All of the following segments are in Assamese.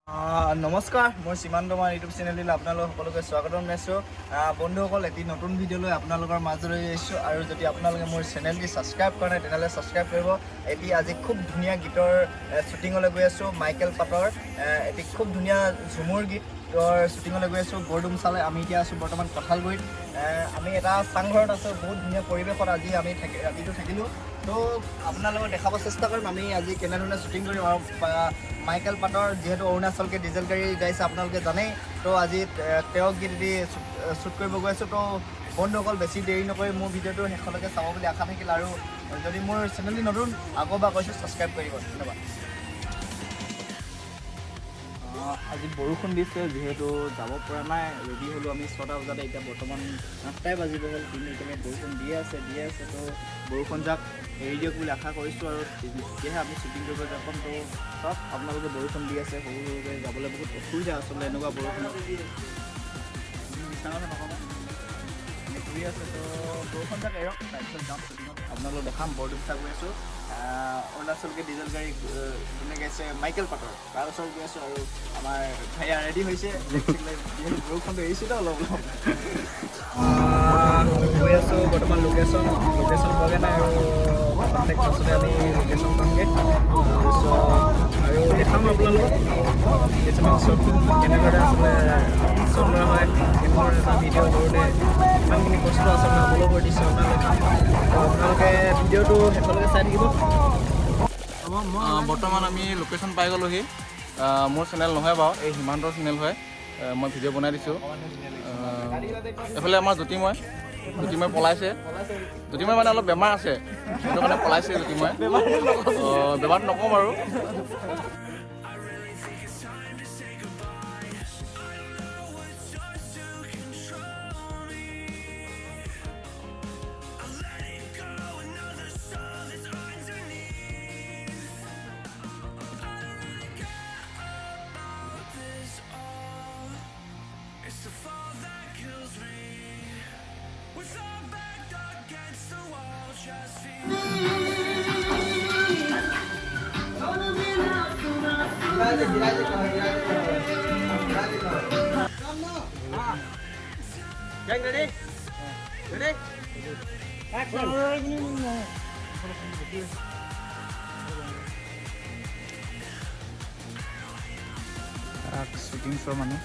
নমস্কাৰ, মই সীমান্ত মান ইউটিউব চেনেললৈ আপোনালোক সকলোকে স্বাগতম জনাইছোঁ। বন্ধুসকল, এটি নতুন ভিডিঅ'লৈ আপোনালোকৰ মাজলৈ আহিছোঁ। আৰু যদি আপোনালোকে মোৰ চেনেলটি ছাবস্ক্ৰাইব কৰা নাই তেনেহ'লে ছাবস্ক্ৰাইব কৰিব। আজি খুব ধুনীয়া গীতৰ শ্বুটিঙলৈ গৈ আছোঁ। মাইকেল পাটৰ এটি খুব ধুনীয়া ঝুমুৰ গীতৰ শ্বুটিঙলৈ গৈ আছোঁ বৰডুমচালৈ। আমি এতিয়া আছোঁ বৰ্তমান কঁঠালগুৰিত। আমি এটা চাংঘৰত আছোঁ, বহুত ধুনীয়া পৰিৱেশত আজি আমি ৰাতিটো থাকিলোঁ। তো আপোনালোকক দেখাব চেষ্টা কৰিম আমি আজি কেনেধৰণে শ্বুটিং কৰিম। আৰু মাইকেল পাটৰ যিহেতু অৰুণাচলকে ডিজেল গাড়ী গাইছে আপোনালোকে জানেই। তো আজি তেওঁক গীত এটি শ্বুট কৰিব গৈ আছোঁ। তো বন্ধুসকল, বেছি দেৰি নকৰি মোৰ ভিডিঅ'টো শেষলৈকে চাব বুলি আশা থাকিল। আৰু যদি মোৰ চেনেলটি নতুন আকৌ বা কৈছোঁ ছাবস্ক্ৰাইব কৰিব। ধন্যবাদ। আজি বৰষুণ দিছে, যিহেতু যাব পৰা নাই, ৰেডি হ'লোঁ আমি 6টা বজাতে। এতিয়া বৰ্তমান 8টাই বাজিব হ'ল, কিন্তু এতিয়ালৈকে বৰষুণ দিয়ে আছে। তো বৰষুণ যাক এৰি দিয়ক বুলি আশা কৰিছোঁ। আৰু তেতিয়াহে আমি শ্বুটিং কৰিব যাব পাম। তো চব আপোনালোকে বৰষুণ দি আছে, সৰু সৰুকৈ যাবলৈ বহুত অসুবিধা আচলতে এনেকুৱা বৰষুণত বিচনাতে নকওঁ ঘূৰি আছে। তো বৰষুণ যাক এৰক, তাৰপিছত যাম শ্বুটিঙত। আপোনালোকক দেখাম বৰডুমচা গৈ আছোঁ। অৰুণাচলকে ডিজেল গাড়ী যোনে গাইছে মাইকেল পাটৰ, তাৰ ওচৰত গৈ আছোঁ। আৰু আমাৰ ভাইয়া ৰেডি হৈছে, যিহেতু বৰষুণটো এৰিছোঁ অলপ গৈ আছোঁ বৰ্তমান লোকেশ্যন পোৱাগৈ নাই। আৰু কণ্টেক্ট পাছতে আমি লোকেশ্যন পামগৈ। আৰু দেখাম আপোনালোকক কিছুমান শ্বৰ্ট ফিল্ম কেনেদৰে আচলতে শ্বট কৰা হয়, কেনেদৰে এটা ভিডিঅ' কৰোঁতে ইমানখিনি কষ্ট আচলতে আপলোড কৰি দিছোঁ আপোনালোকে। আপোনালোকে ভিডিঅ'টো শেষলৈকে চাই থাকিব। বৰ্তমান আমি লোকেশ্যন পাই গ'লোহি। মোৰ চেনেল নহয় বাৰু, এই সীমান্তৰ চেনেল হয়। মই ভিডিঅ' বনাই দিছোঁ। এইফালে আমাৰ জ্যোতিময় পলাইছে। জ্যোতিময় মানে অলপ বেমাৰ আছে, সেইটো কাৰণে পলাইছে জ্যোতিময়। বেমাৰটো নকওঁ বাৰু। শ্বুটিং চোৱা মানুহ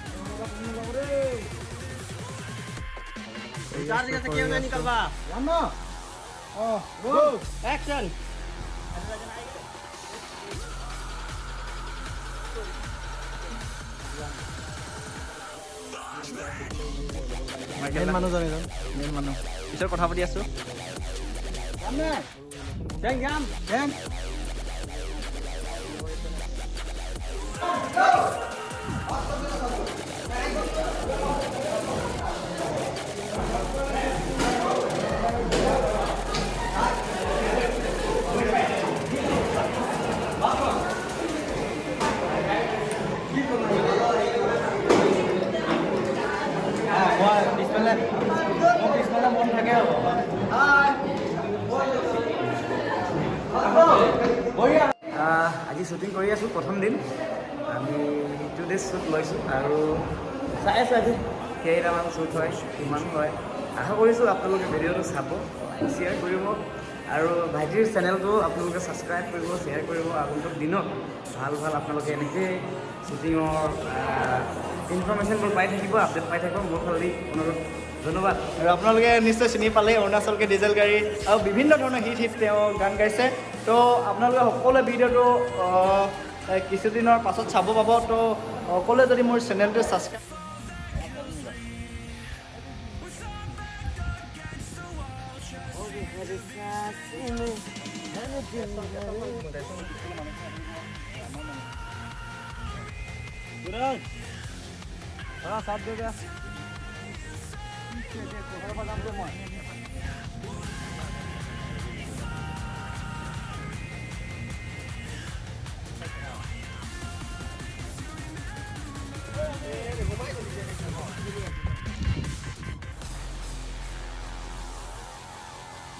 মেইন মানুহ পিছত কথা পাতি আছোঁ। পিছফালে মন থাকে। আজি শ্বুটিং কৰি আছোঁ, প্ৰথম দিন। আমি 2 days শ্বুট লৈছোঁ আৰু চাই আছোঁ আজি কেইটামান শ্বুট হয়, কিমান হয়। আশা কৰিছোঁ আপোনালোকে ভিডিঅ'টো চাব, শ্বেয়াৰ কৰিব। আৰু ভাইটিৰ চেনেলটো আপোনালোকে ছাবস্ক্ৰাইব কৰিব, শ্বেয়াৰ কৰিব। আগন্তুক দিনত ভাল আপোনালোকে এনেকৈয়ে শ্বুটিঙৰ ইনফৰমেশ্যনবোৰ পাই থাকিব, আপডেট পাই থাকিব। মোৰ ফালেদি অনুৰোধ, ধন্যবাদ। আৰু আপোনালোকে নিশ্চয় চিনি পালেই অৰুণাচলকে ডিজেল গাড়ী, আৰু বিভিন্ন ধৰণৰ হিট তেওঁ গান গাইছে। তো আপোনালোকে সকলোৱে ভিডিঅ'টো কিছুদিনৰ পাছত চাব পাব। তো সকলোৱে যদি মোৰ চেনেলটো ছাবস্ক্ৰাইব साथ दे दिया।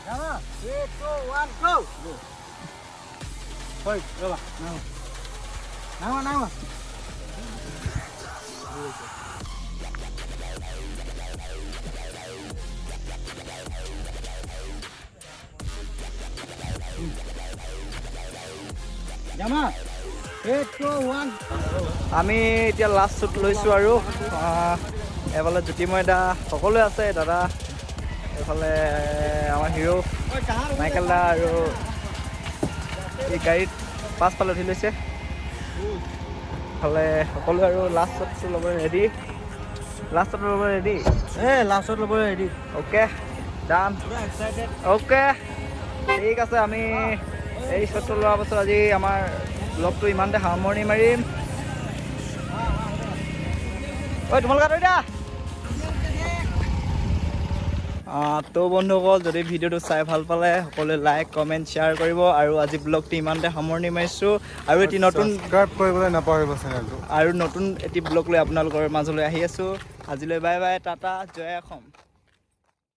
Nama, 3, 2, 1, go! Thôi, đưa vào. Nào. Nào. আমি এতিয়া লাষ্ট শ্বুট লৈছোঁ আৰু এফালে জ্যোতিময় দা সকলোৱে আছে, দাদা এইফালে আমাৰ হিৰো মাইকেল দা আৰু এই গাড়ীত পাছফালে উঠি লৈছে ইফালে সকলোৱে আৰু লাষ্ট শ্বটটো ল'ব ৰেডি। লাষ্টত ল'ব ৰেডি? লাষ্টত ল'ব ৰেডি। অ'কে ডান। অ'কে ঠিক আছে, আমি এই শ্বটটো লোৱাৰ পাছত আজি আমাৰ ব্লগটো ইমানতে সামৰণি মাৰিম। ঐ তোমালোকে আঁতৰি দিয়া। তো বন্ধুসকল, যদি ভিডিঅ'টো চাই ভাল পালে সকলোৱে লাইক কমেণ্ট শ্বেয়াৰ কৰিব, আৰু আজি ব্লগটো ইমানতে সামৰণি মাৰিছোঁ। আৰু এটি নতুন সাবস্ক্ৰাইব কৰিবলৈ নাপাহৰিব চেনেলটো। আৰু নতুন এটি ব্লগ লৈ আপোনালোকৰ মাজলৈ আহি আছোঁ। আজিলৈ বাই বাই, টাটা, জয় অসম।